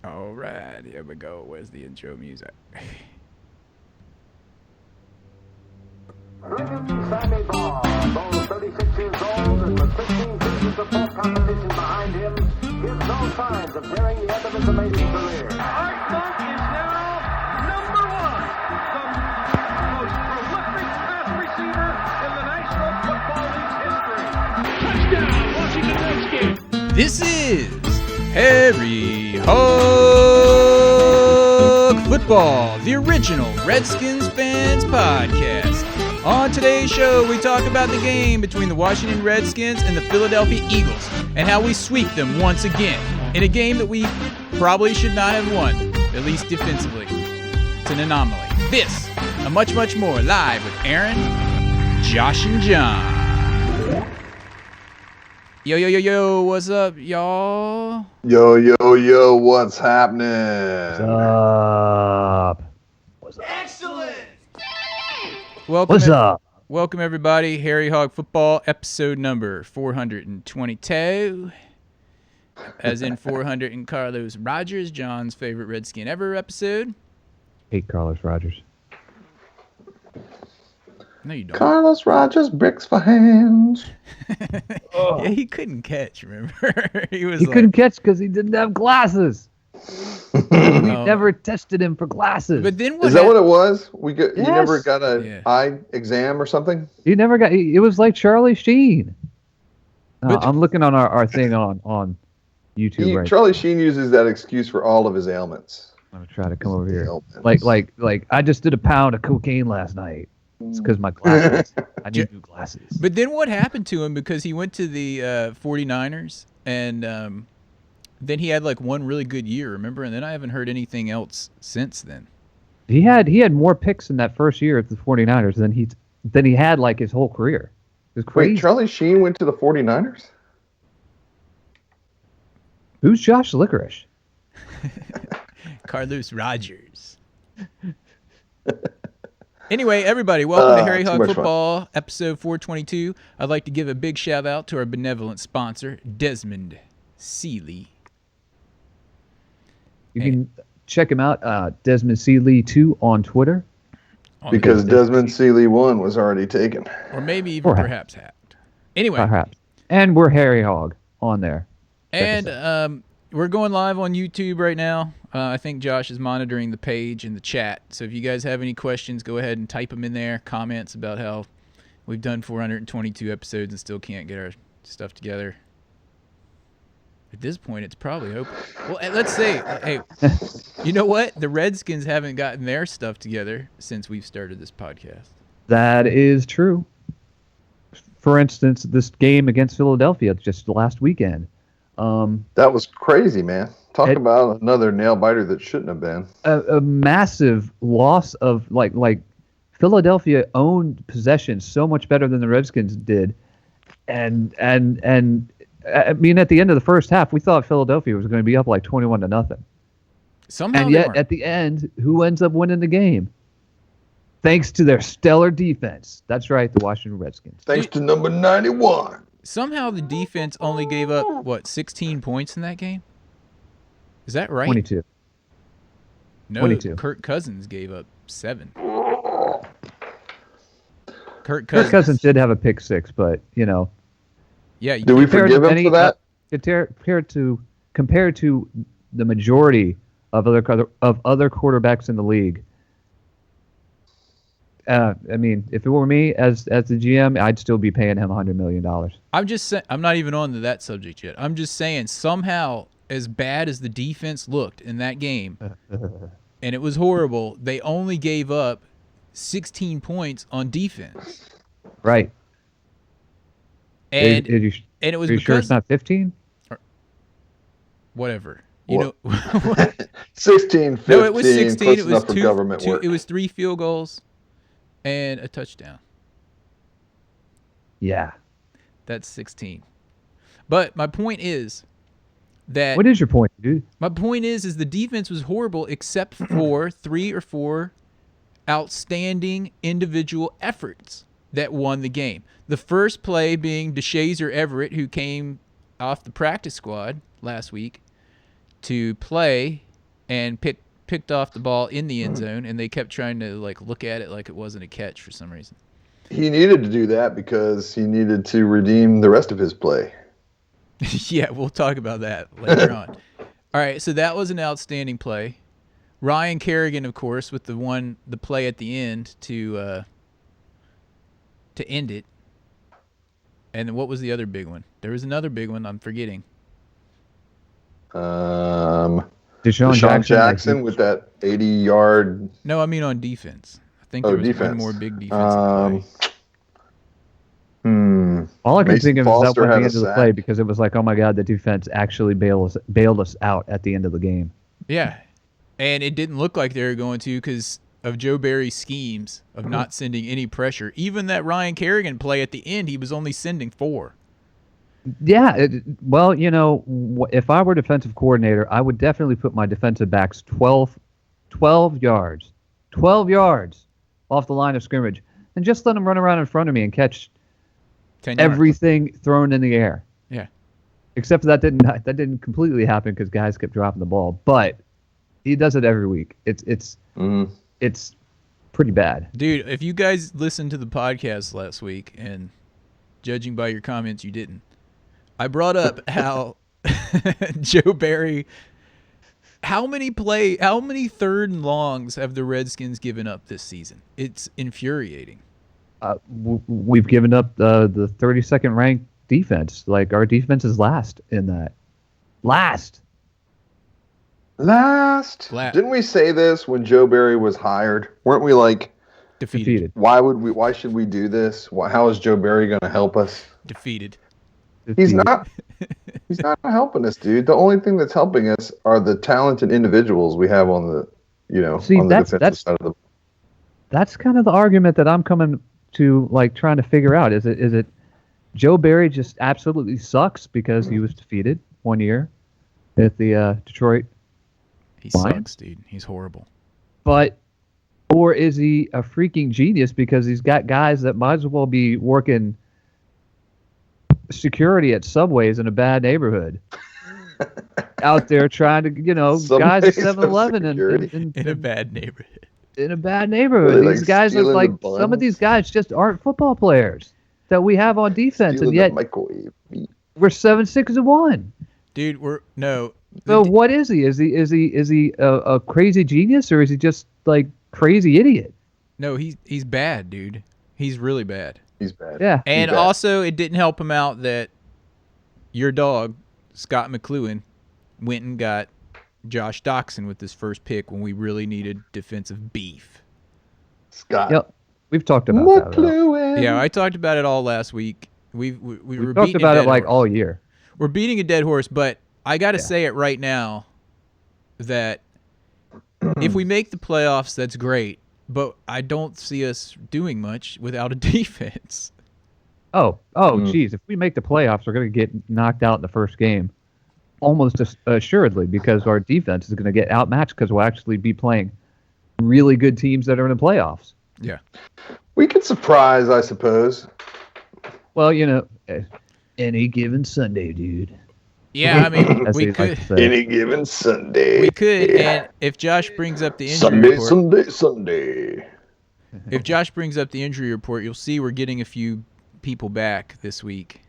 All right, here we go. Where's the intro music? Sammy Baugh, though 36 years old and with 15 seasons of full competition behind him, gives no signs of nearing the end of his amazing career. Art Monk is now number one, the most prolific pass receiver in the National Football League's history. Touchdown, Washington Redskins. This is Harry Hog Football, the original Redskins fans podcast. On today's show, we talk about the game between the Washington Redskins and the Philadelphia Eagles and how we sweep them once again in a game that we probably should not have won, at least defensively. It's an anomaly. This, and much, much more, live with Aaron, Josh, and John. Yo, what's up, y'all? Yo, what's happening? What's up? Excellent! Welcome, everybody. Harry Hog Football, episode number 422. As in 400 and Carlos Rogers, John's favorite Redskin ever episode. Hate Carlos Rogers. No, you don't. Carlos Rogers, bricks for hands. Yeah, he couldn't catch, remember? He couldn't catch because he didn't have glasses. We never tested him for glasses. But then what Is that what it was? Yes. You never got an eye exam or something? He never got. It was like Charlie Sheen. But- I'm looking on our thing on YouTube right. Charlie Sheen uses that excuse for all of his ailments. I'm gonna try to come over here. Ailments. Like I just did a pound of cocaine last night. It's because my glasses. I need new glasses. But then what happened to him? Because he went to the 49ers, and then he had like one really good year, remember? And then I haven't heard anything else since then. He had more picks in that first year at the 49ers than he had like his whole career. It was crazy. Wait, Charlie Sheen went to the 49ers? Who's Josh Licorice? Carlos Rogers. Anyway, everybody, welcome to Harry too Hog much Football, episode 422. I'd like to give a big shout out to our benevolent sponsor, Desmond Seeley. You can check him out, Desmond Seeley 2 on Twitter. Because Desmond Seeley 1 was already taken. Or maybe even perhaps hacked. Anyway. Perhaps. And we're Harry Hog on there. And we're going live on YouTube right now. I think Josh is monitoring the page in the chat. So if you guys have any questions, go ahead and type them in there. Comments about how we've done 422 episodes and still can't get our stuff together. At this point, it's probably open. Well, let's say, hey, you know what? The Redskins haven't gotten their stuff together since we've started this podcast. That is true. For instance, this game against Philadelphia just last weekend. That was crazy, man. Talk about another nail biter that shouldn't have been. A massive loss of like Philadelphia owned possession so much better than the Redskins did, and I mean at the end of the first half we thought Philadelphia was going to be up like 21-0. Somehow And yet at the end, who ends up winning the game? Thanks to their stellar defense. That's right, the Washington Redskins. Thanks to number 91. Somehow the defense only gave up, 16 points in that game? Is that right? 22. No, 22. Kirk Cousins gave up 7. Kirk Cousins did have a pick six, but, you know. Yeah. Do we forgive him for that? Compared to the majority of other quarterbacks in the league, I mean, if it were me as the GM, I'd still be paying him $100 million. I'm just saying, I'm not even on to that subject yet. I'm just saying somehow, as bad as the defense looked in that game, and it was horrible, they only gave up 16 points on defense. Right. And and it was are you because sure it's not 15? whatever. What? You know, 16, 15. no, it was 16. Close It was enough for government two. work. It was 3 field goals and a touchdown. Yeah. That's 16. But my point is that What is your point, dude? my point is the defense was horrible except for 3 or 4 outstanding individual efforts that won the game. The first play being DeShazer Everett, who came off the practice squad last week to play and picked off the ball in the end zone, and they kept trying to like look at it like it wasn't a catch for some reason. He needed to do that because he needed to redeem the rest of his play. Yeah, we'll talk about that later on. All right, so that was an outstanding play. Ryan Kerrigan, of course, with the play at the end to end it. And then what was the other big one? There was another big one I'm forgetting. Deshaun Jackson with that 80-yard. No, I mean on defense. I think there was defense. one more big defensive play. All I can Mason think of is that Foster one at had the a end of the sack. play because it was like, oh my God, the defense actually bailed us out at the end of the game. Yeah, and it didn't look like they were going to because of Joe Barry's schemes of not sending any pressure. Even that Ryan Kerrigan play at the end, he was only sending 4. Yeah, well, if I were defensive coordinator, I would definitely put my defensive backs 12 yards off the line of scrimmage and just let them run around in front of me and catch 10 yards. everything thrown in the air. Yeah. Except that didn't completely happen because guys kept dropping the ball. But he does it every week. It's pretty bad. Dude, if you guys listened to the podcast last week, and judging by your comments, you didn't, I brought up how Joe Barry, how many third and longs have the Redskins given up this season? It's infuriating. We've given up the 32nd ranked defense. Like, our defense is last in that. Last. Didn't we say this when Joe Barry was hired? Weren't we like, Defeated. why should we do this? How is Joe Barry going to help us? Defeated. He's not helping us, dude. The only thing that's helping us are the talented individuals we have on the, on the defensive side of the. That's kind of the argument that I'm coming to, like, trying to figure out. Is it Joe Barry just absolutely sucks because he was defeated one year at the Detroit He Lions? sucks, dude. He's horrible. Or is he a freaking genius because he's got guys that might as well be working security at Subways in a bad neighborhood out there trying to, guys at Subways 7-Eleven In a bad neighborhood. in a bad neighborhood. Are they, These guys are stealing like, the some of buns? these guys just aren't football players that we have on defense, Stealing and yet the microwave meat. we're 7-6-1. Dude, So what is he? Is he a crazy genius, or is he just like crazy idiot? No, he's bad, dude. He's really bad. He's bad. Yeah. And He's bad. also, it didn't help him out that your dog, Scott McLuhan, went and got Josh Doxson with his first pick when we really needed defensive beef. Scott. Yep. We've talked about that. though. McLuhan. Yeah, I talked about it all last week. We were We've talked beating about a it dead like horse. all year. We're beating a dead horse, but I got to Yeah. say it right now that if we make the playoffs, that's great. But I don't see us doing much without a defense. Geez. If we make the playoffs, we're going to get knocked out in the first game. Almost assuredly, because our defense is going to get outmatched because we'll actually be playing really good teams that are in the playoffs. Yeah. We could surprise, I suppose. Well, any given Sunday, dude. Yeah, I mean, As we they like could. to say. Any given Sunday. We could, and if Josh brings up the injury Sunday. if Josh brings up the injury report, you'll see we're getting a few people back this week.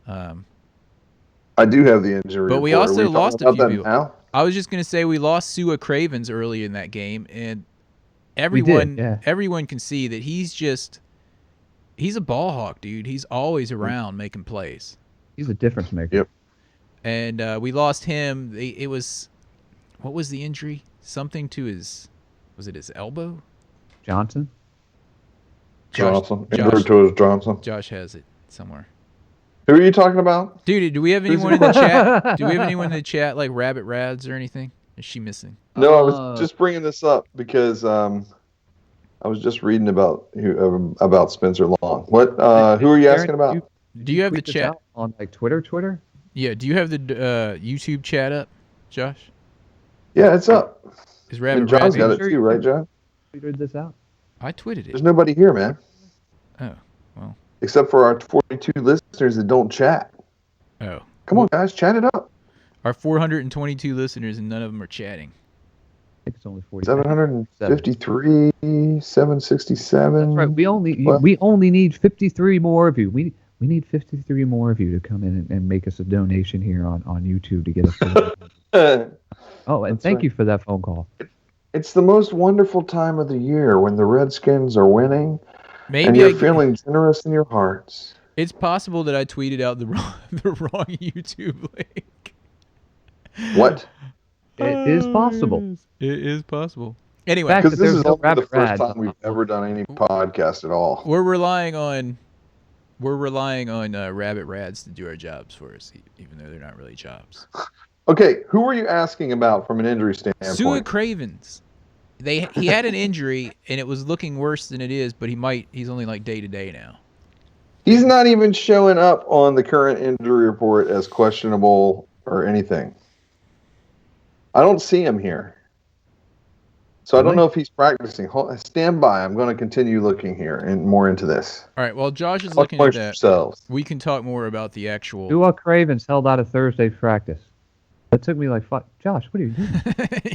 I do have the injury But we report. also Are we lost talking a few about that people. now? I was just gonna say we lost Sua Cravens early in that game, and did, everyone yeah. everyone can see that he's a ball hawk, dude. He's always around making plays. He's a difference maker. Yep. And we lost him. It was, what was the injury? Something to was it his elbow? Johnson. Johnson. Injured to his Johnson. Josh has it somewhere. Who are you talking about? Dude, do we have anyone in the chat? Do we have anyone in the chat like Rabbit Rads or anything? Is she missing? No, I was just bringing this up because I was just reading about Spencer Long. What? Who are you asking about? Do you have the tweet this chat? out on like Twitter? Yeah. Do you have the YouTube chat up, Josh? Yeah, it's up. Is Rabbit And John's Rads? got it too, right, John? Tweeted this out. I tweeted There's it. nobody here, man, Oh, well. except for our 42 listeners that don't chat. Oh. Come on, guys, chat it up. Our 422 listeners and none of them are chatting. think it's only 40. 753, 767. That's right. We only need 53 more of you. We need 53 more of you to come in and make us a donation here on YouTube to get us. Oh, and thank you for that phone call. It's the most wonderful time of the year when the Redskins are winning, and Maybe you're feeling generous in your hearts. it's possible that I tweeted out the wrong YouTube link. What? It is possible. It is possible. Anyway, Fact Because that this there's is no only the rabbit first rads. time we've ever done any podcast at all. we're relying on rabbit rads to do our jobs for us, even though they're not really jobs. Okay, who were you asking about from an injury standpoint? Sua Cravens. He had an injury and it was looking worse than it is, but he's only like day to day now. He's not even showing up on the current injury report as questionable or anything. I don't see him here. So I don't know if he's practicing. Stand by. I'm going to continue looking here and more into this. All right, while Josh is Talk looking at amongst that, yourselves. we can talk more about the actual. Tua Cravens held out of Thursday practice. That took me like 5. Josh, what are you doing?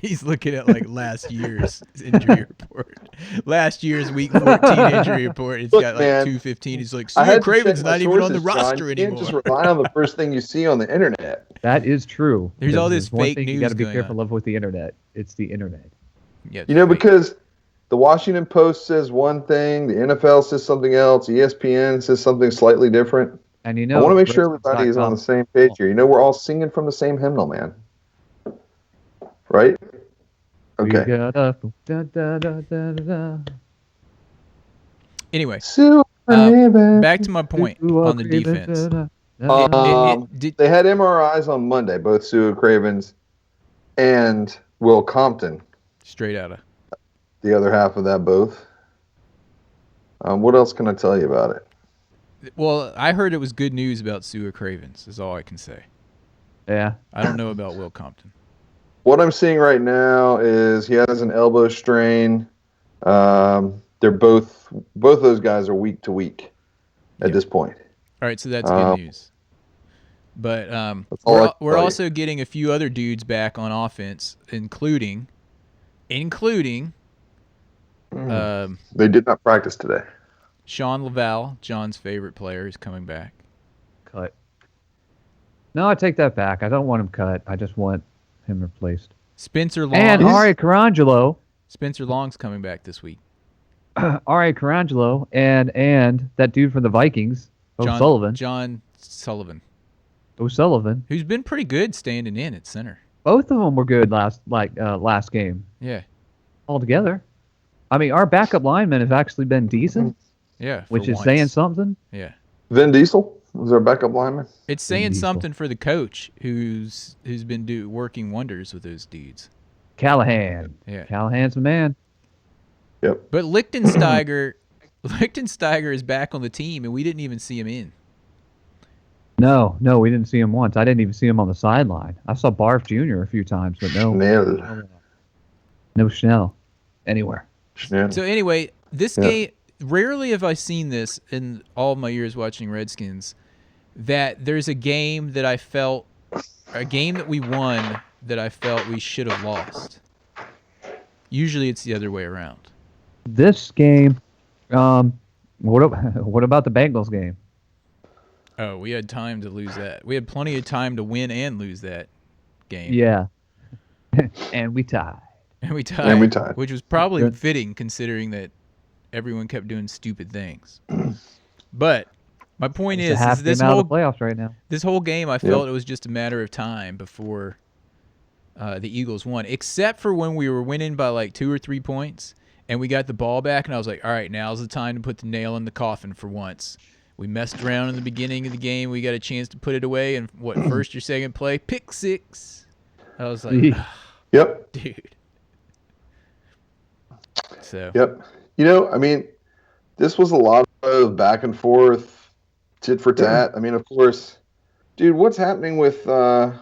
He's looking at like last year's injury report. Last year's week 14 injury report. It's Look, got like man, 215. He's like, I had Sua to Craven's check my not even on the sources, John. roster You anymore. can't just rely on the first thing you see on the internet. That is true. There's all this one fake thing you news got to be going careful on. of with the internet. It's the internet. Yeah, You know, fake. because the Washington Post says one thing, the NFL says something else, ESPN says something slightly different. And you I know, want to make sure everybody is on the same page here. You know, we're all singing from the same hymnal, man. Right? Okay. Anyway, Super Raven. back to my point on the defense. They had MRIs on Monday, both Sua Cravens and Will Compton. Straight out of. The other half of that both. What else can I tell you about it? Well, I heard it was good news about Sua Cravens, is all I can say. Yeah. I don't know about Will Compton. What I'm seeing right now is he has an elbow strain. They're both those guys are week to week at this point. All right, so that's good news. But all I can we're tell you. also getting a few other dudes back on offense, including They did not practice today. Sean Laval, John's favorite player, is coming back. Cut. No, I take that back. I don't want him cut. I just want him replaced. Spencer Long. And Ari Carangelo. Spencer Long's coming back this week. Ari Carangelo and that dude from the Vikings, O'Sullivan. John Sullivan, O'Sullivan. who's been pretty good standing in at center. Both of them were good last game Yeah. altogether. I mean, our backup linemen have actually been decent, Yeah. for which is once. saying something. Yeah. Vin Diesel was our backup lineman. It's saying Diesel. something for the coach who's been working wonders with those dudes. Callahan. Yeah. Callahan's the man. Yep. But Lichtensteiger is back on the team, and we didn't even see him in. No, we didn't see him once. I didn't even see him on the sideline. I saw Barf Jr. a few times, but no Schnell anywhere. Schnell. So anyway, this Yeah. game, rarely have I seen this in all of my years watching Redskins, that there's a game that we won that I felt we should have lost. Usually it's the other way around. This game, what about the Bengals game? Oh, we had time to lose that. We had plenty of time to win and lose that game. Yeah. And we tied. And we tied. Which was probably Good. fitting considering that everyone kept doing stupid things. But my point It's a half is game out of the playoffs right now. this whole game, I felt it was just a matter of time before the Eagles won, except for when we were winning by like 2 or 3 points and we got the ball back, and I was like, all right, now's the time to put the nail in the coffin for once. We messed around in the beginning of the game. We got a chance to put it away, and first or second play, pick six. I was like, Yep. dude. So. Yep. You know, I mean, this was a lot of back and forth, tit for tat. I mean, of course, dude, what's happening with our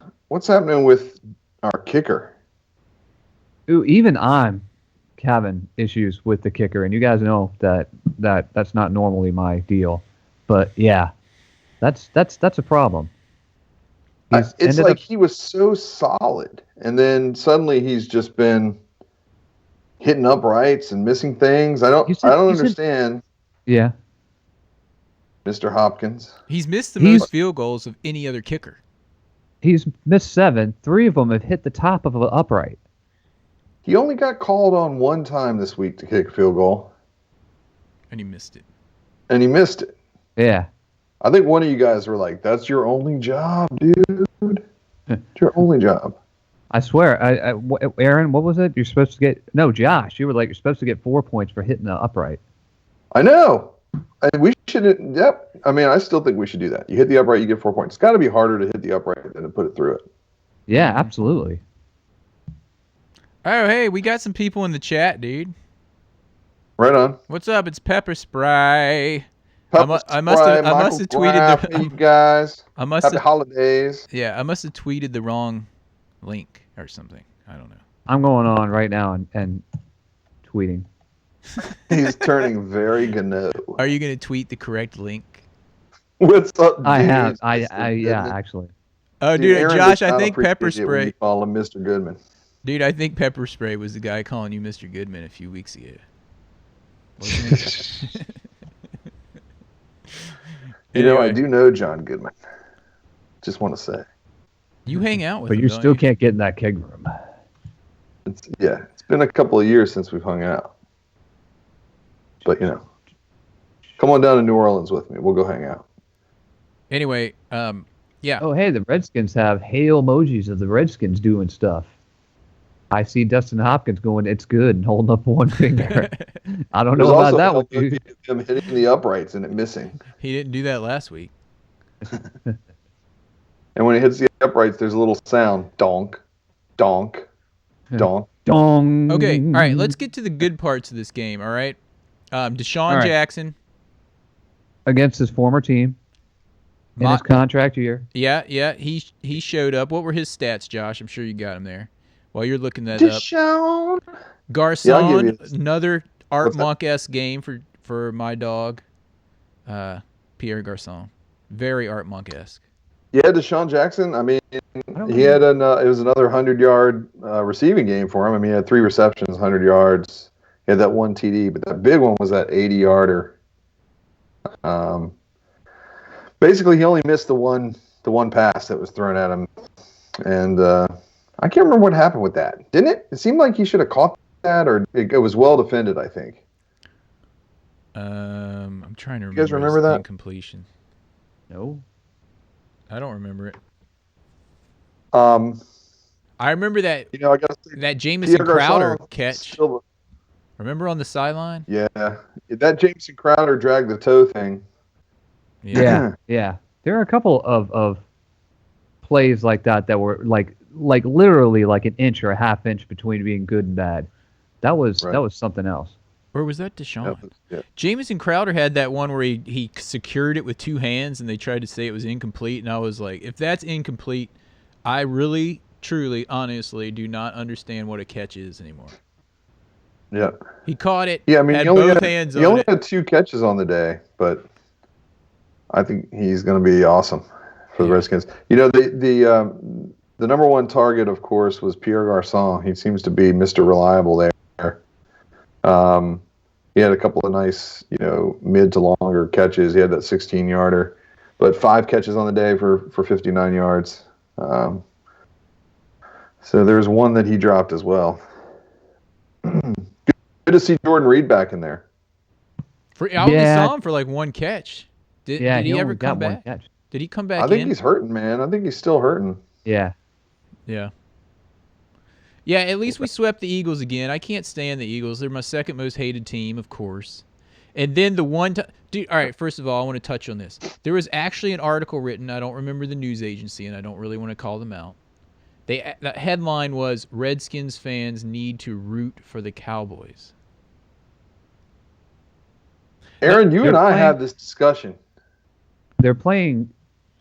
kicker? Ooh, even I'm having issues with the kicker, and you guys know that's not normally my deal. But yeah, that's a problem. It's like he was so solid, and then suddenly he's just been hitting uprights and missing things. I don't understand, Yeah. Mr. Hopkins. He's missed the He's- most field goals of any other kicker. He's missed 7. 3 of them have hit the top of an upright. He only got called on one time this week to kick a field goal, And he missed it. and he missed it. Yeah. I think one of you guys were like, "That's your only job, dude. It's your only job." I swear, Aaron, what was it? You're supposed to get Josh. You were like, you're supposed to get 4 points for hitting the upright. I know. We should. Yep. I mean, I still think we should do that. You hit the upright, you get 4 points. It's got to be harder to hit the upright than to put it through it. Yeah, absolutely. Oh, hey, we got some people in the chat, dude. Right on. What's up? It's Pepper Spray. Pepper I must have Michael tweeted Graff, the. you guys. I must Happy have. holidays. Yeah, I must have tweeted the wrong link or something. I don't know. I'm going on right now and tweeting. He's turning very Gano. Are you gonna tweet the correct link? What's up, I dude? have. Mr. Yeah, Goodman. actually. Oh, dude, Aaron Josh, does I not think Pepper appreciate it when Spray. you call him Mr. Goodman. Dude, I think Pepper Spray was the guy calling you Mr. Goodman a few weeks ago. Wasn't it? You know, I Anyway, do know John Goodman. Just want to say. You hang out with But him, you don't still you? can't get in that keg room. It's been a couple of years since we've hung out. But, you know, come on down to New Orleans with me. We'll go hang out. Anyway, yeah. Oh, hey, the Redskins have hail emojis of the Redskins doing stuff. I see Dustin Hopkins going, "It's good," and holding up one finger. I don't know There's about also that one, emoji dude. of him hitting the uprights and it missing. He didn't do that last week. And when it hits the uprights, there's a little sound. Donk, donk, donk. Dong. Okay, all right, let's get to the good parts of this game, all right? Deshaun All right. Jackson. Against his former team in his contract year. Yeah, he showed up. What were his stats, Josh? I'm sure you got him there. While you're looking that up. Deshaun. Garcon, Yeah, I'll give you- another Art What's that? Monk-esque game for my dog, Pierre Garcon. Very Art Monk-esque. Yeah, Deshaun Jackson. I mean, don't he had it was another 100-yard receiving game for him. I mean, he had 3 receptions, 100 yards. He had that one TD, but that big one was that 80-yarder. Basically, he only missed the one pass that was thrown at him, and I can't remember what happened with that. Didn't it? It seemed like he should have caught that, or it was well defended. I think. I'm trying to remember. guys remember his that? incompletion? No. I don't remember it. Um, I remember that you know, I gotta say, that Jamison Pierre Crowder Garcon catch. still- Remember on the sideline? yeah, that Jameson Crowder dragged the toe thing. Yeah. There are a couple of plays like that were like literally like an inch or a half inch between being good and bad. That was something else. Or was that Deshaun? Yeah. Jamison Crowder had that one where he secured it with 2 hands and they tried to say it was incomplete. And I was like, if that's incomplete, I really, truly, honestly do not understand what a catch is anymore. Yeah. He caught it. Yeah, I mean, had he only, both had, hands he on only it. had 2 catches on the day, but I think he's going to be awesome for the Redskins. You know, the number one target, of course, was Pierre Garcon. He seems to be Mr. Reliable there. He had a couple of nice, you know, mid to longer catches. He had that 16-yarder, but 5 catches on the day for 59 yards. So there's one that he dropped as well. Good to see Jordan Reed back in there. I only Yeah. saw him for like 1 catch. Did Yeah, he he ever only come got one back? catch. Did he come back I think in? he's hurting, man. I think he's still hurting. Yeah. Yeah. Yeah, at least we swept the Eagles again. I can't stand the Eagles. They're my second most hated team, of course. And then the one time... Dude, all right, first of all, I want to touch on this. There was actually an article written. I don't remember the news agency, and I don't really want to call them out. The headline was, Redskins fans need to root for the Cowboys. Aaron, you They're and I playing- had this discussion. They're playing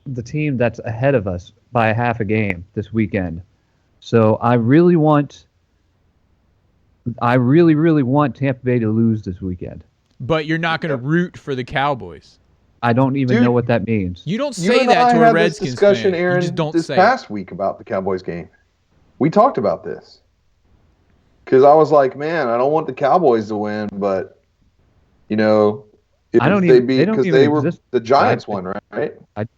the team that's ahead of us by a half a game this weekend. So I really want Tampa Bay to lose this weekend. But you're not going to root for the Cowboys. I don't even Dude, know what that means. You don't You say and that I to a had Redskins this discussion, fan. Aaron, You just don't this say it. past week about the Cowboys game. We talked about this. because I was like, man, I don't want the Cowboys to win, but if I don't they even- beat they don't because even they were exist. the Giants won, right?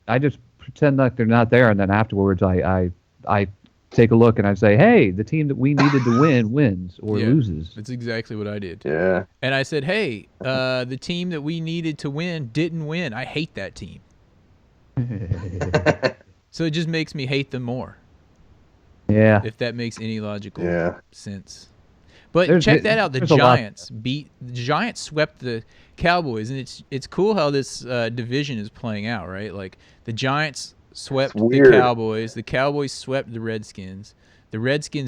I just pretend like they're not there, and then afterwards I take a look and I say, hey, the team that we needed to win wins or Yeah. loses. That's exactly what I did. Yeah. And I said, hey, the team that we needed to win didn't win. I hate that team. So it just makes me hate them more, Yeah. if that makes any logical Yeah. sense. But There's- check that out. The there's a lot- Giants swept the Cowboys, and it's cool how this division is playing out, right? Like the Giants swept It's the weird. Cowboys swept the Redskins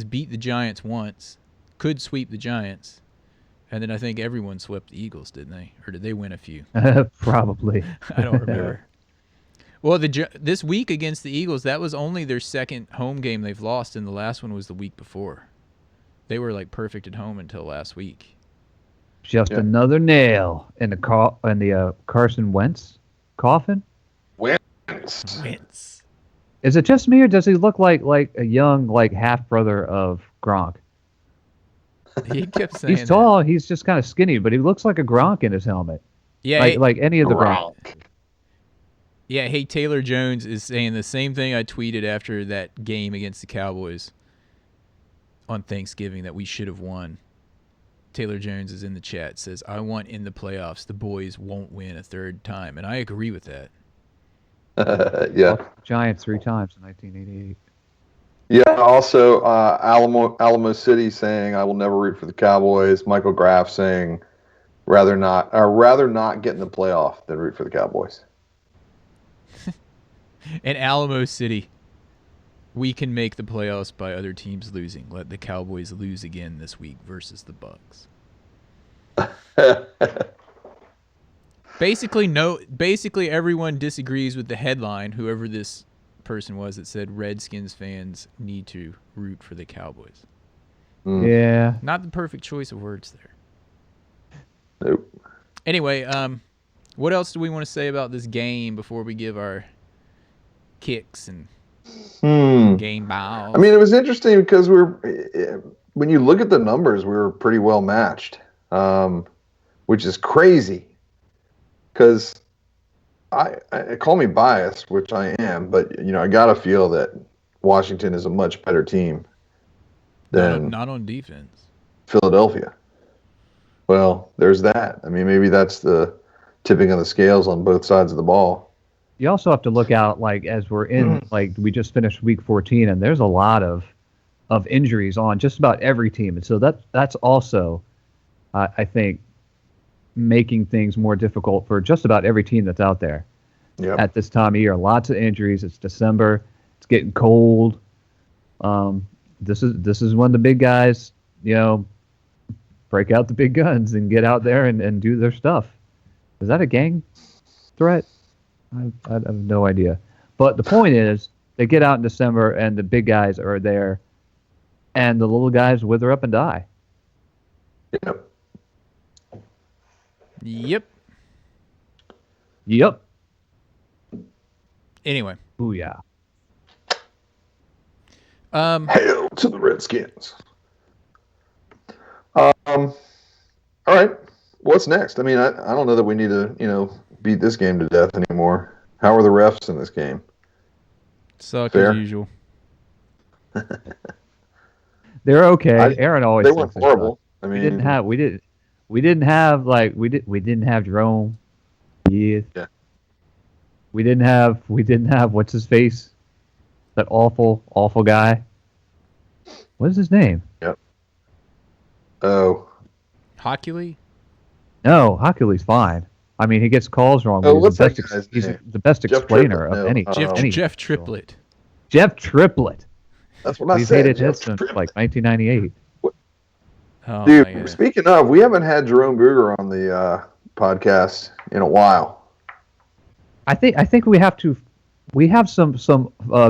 beat the Giants once, could sweep the Giants, and then I think everyone swept the Eagles, didn't they? Or did they win a few? Probably. I don't remember. Well, this week against the Eagles, that was only their second home game they've lost, and the last one was the week before. They were like perfect at home until last week. Just Yeah. another nail in the Carson Wentz coffin. Wentz. Is it just me, or does he look like a young half brother of Gronk? He kept saying He's tall. He's just kind of skinny, but he looks like a Gronk in his helmet, Yeah, like any of the Gronk. yeah. Hey, Taylor Jones is saying the same thing I tweeted after that game against the Cowboys on Thanksgiving that we should have won. Taylor Jones is in the chat, says, I want in the playoffs. The boys won't win a third time. And I agree with that. Yeah. Giants 3 times in 1988. Yeah. Also, Alamo City saying, I will never root for the Cowboys. Michael Graff saying, rather not get in the playoff than root for the Cowboys. In Alamo City, we can make the playoffs by other teams losing. Let the Cowboys lose again this week versus the Bucks. Basically everyone disagrees with the headline, whoever this person was that said Redskins fans need to root for the Cowboys. Yeah. Not the perfect choice of words there. Nope. Anyway, what else do we want to say about this game before we give our kicks and game balls? I mean, it was interesting because when you look at the numbers, we were pretty well matched, which is crazy. Because I call me biased, which I am, but I gotta feel that Washington is a much better team than not on defense. Philadelphia. Well, there's that. I mean, maybe that's the tipping of the scales on both sides of the ball. You also have to look out, as we're in, we just finished week 14, and there's a lot of injuries on just about every team. And so that's also, I think, making things more difficult for just about every team that's out there at this time of year. Lots of injuries. It's December. It's getting cold. This is when the big guys, break out the big guns and get out there and do their stuff. Is that a gang threat? I have no idea. But the point is, they get out in December and the big guys are there, and the little guys wither up and die. Yep. Yep. Anyway. Ooh, yeah. Hail to the Redskins. All right. What's next? I mean, I don't know that we need to, beat this game to death anymore. How are the refs in this game? Suck Fair. as usual. They're okay. Aaron always They thinks weren't they're horrible. suck. I mean, we didn't have Jerome. Yeah. We didn't have what's his face? That awful guy. What is his name? Yep. Oh. Hockley? No, Hockley's fine. I mean, he gets calls wrong. But what's that guy's he's name? the best Jeff explainer Triplett, of no. any. Jeff Triplett. Jeff Triplett. That's what I We've said. hated him Jeff since Triplett. like 1998. Oh, my Dude, God. speaking of, we haven't had Jerome Booger on the podcast in a while. I think we have some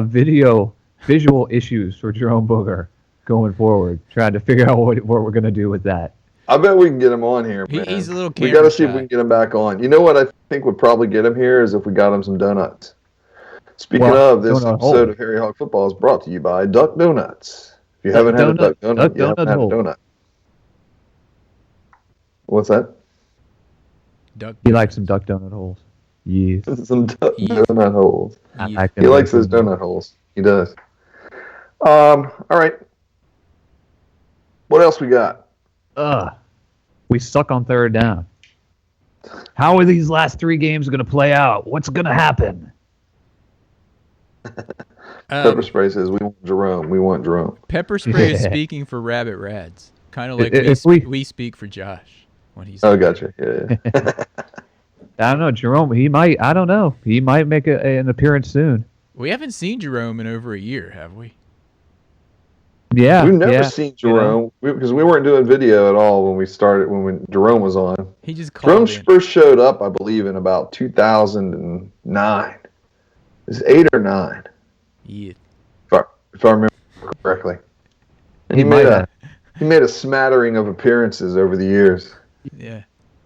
visual issues for Jerome Booger going forward, trying to figure out what we're going to do with that. I bet we can get him on here, man. He's a little We camera got to see if shy. we can get him back on. You know what I think would probably get him here is if we got him some donuts. Speaking of, this donut episode hole. of Harry Hog Football is brought to you by Duck Donuts. If you haven't had a Duck Donut, you haven't had a donut. What's that? Duck. He likes some duck donut holes. Yes. Some donut holes. I Yeah. like He them. likes those donut holes. He does. All right. What else we got? We suck on third down. How are these last 3 games going to play out? What's going to happen? Pepper Spray says we want Jerome. We want Jerome. Pepper Spray is Yeah. speaking for Rabbit Rads, kind of like If we speak for Josh when he's. Oh, gotcha. Yeah. I don't know, Jerome. He might. I don't know. He might make an appearance soon. We haven't seen Jerome in over a year, have we? Yeah. We've never yeah. seen Jerome because we weren't doing video at all when we started. When Jerome was on. He just Jerome called in. first showed up, I believe, in about 2009. It was 8 or 9, Yeah. if I remember correctly. And He might have. he made a smattering of appearances over the years. Yeah.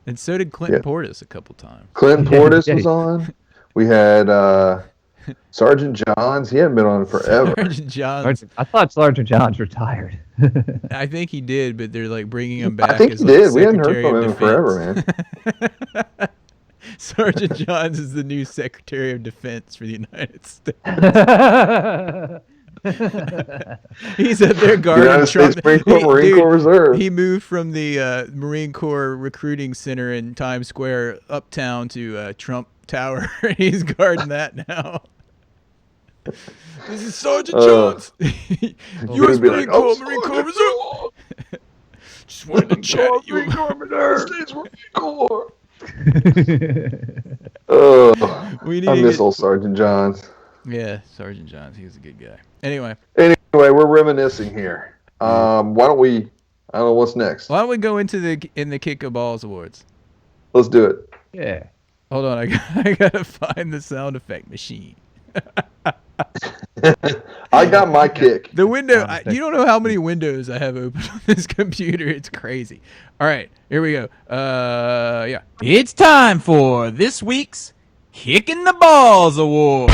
And so did Clinton Yeah. Portis a couple times. Clinton Yeah, Portis yeah. was on. We had Sergeant Johns. He hadn't been on forever. Sergeant Johns. I thought Sergeant John's retired. I think he did, but they're like bringing him back. I think as he like did. We hadn't heard Secretary from of him in forever, Defense. man. Sergeant Johns is the new Secretary of Defense for the United States. He's up there guarding United Trump. States Marine Corps, He- Marine dude, Corps Reserve. He moved from the Marine Corps Recruiting Center in Times Square uptown to Trump Tower. He's guarding that now. This is Sergeant Johns. He'd U.S. be Marine like, "Oh, Corps, Marine Corps Sergeant Reserve. Just wanted to chat at you. United States Marine Corps. Oh, We need I to miss get- old Sergeant Johns. Yeah, Sergeant Johns. He was a good guy. Anyway, Anyway, we're reminiscing here. Why don't we? I don't know what's next. why don't we go into the Kick of Balls Awards? Let's do it. Yeah. Hold on, I gotta find the sound effect machine. I got my kick. The window. You don't know how many windows I have open on this computer. It's crazy. All right, here we go. Yeah. It's time for this week's Kicking the Balls Award.